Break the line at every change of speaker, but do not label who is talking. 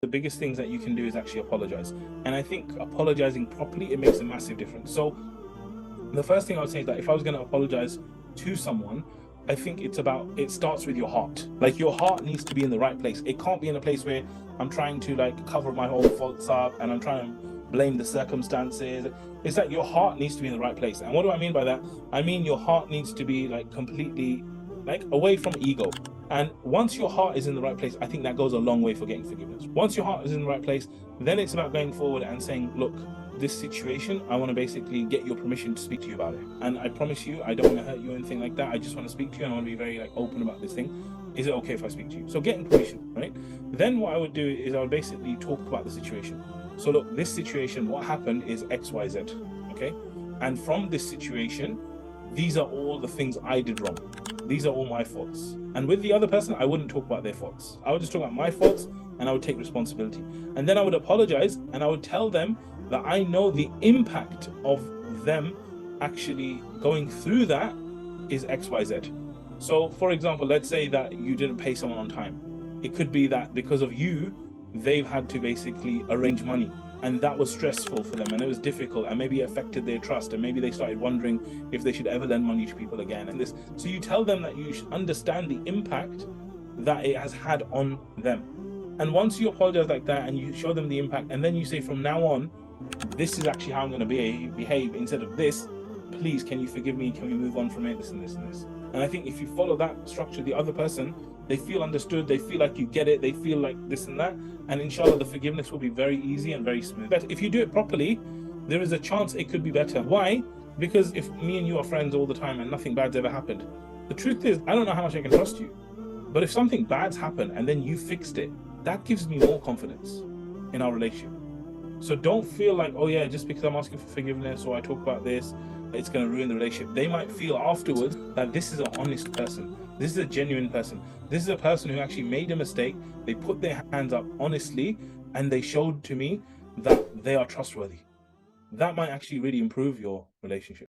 biggest things that you can do is actually apologize. And I think apologizing properly, it makes a massive difference. So the first thing I would say is that if I was going to apologize to someone, I think it starts with your heart. Like, your heart needs to be in the right place. It can't be in a place where I'm trying to like cover my own faults up and I'm trying to blame the circumstances. It's like your heart needs to be in the right place. And what do I mean by that? I mean your heart needs to be like completely like away from ego. And once your heart is in the right place, I think that goes a long way for getting forgiveness. Once your heart is in the right place, then it's about going forward and saying, look, this situation, I want to basically get your permission to speak to you about it. And I promise you, I don't want to hurt you or anything like that. I just want to speak to you and I want to be very like open about this thing. Is it okay if I speak to you? So getting permission, right? Then what I would do is I would basically talk about the situation. So look, this situation, what happened is X, Y, Z, okay? And from this situation, these are all the things I did wrong. These are all my faults. And with the other person, I wouldn't talk about their faults. I would just talk about my faults and I would take responsibility. And then I would apologize and I would tell them that I know the impact of them actually going through that is X, Y, Z. So for example, let's say that you didn't pay someone on time. It could be that because of you, they've had to basically arrange money. And that was stressful for them and it was difficult and maybe it affected their trust and maybe they started wondering if they should ever lend money to people again. And this, so you tell them that you should understand the impact that it has had on them. And once you apologize like that and you show them the impact and then you say, from now on, this is actually how I'm going to behave instead of this, please, can you forgive me? Can we move on from it? This and this and this. And I think if you follow that structure, the other person, they feel understood, they feel like you get it, they feel like this and that, and inshallah the forgiveness will be very easy and very smooth. But if you do it properly, there is a chance it could be better. Why? Because if me and you are friends all the time and nothing bad's ever happened, the truth is, I don't know how much I can trust you. But if something bad's happened and then you fixed it, that gives me more confidence in our relationship. So don't feel like, oh yeah, just because I'm asking for forgiveness or I talk about this, it's going to ruin the relationship. They might feel afterwards that this is an honest person. This is a genuine person. This is a person who actually made a mistake. They put their hands up honestly and they showed to me that they are trustworthy. That might actually really improve your relationship.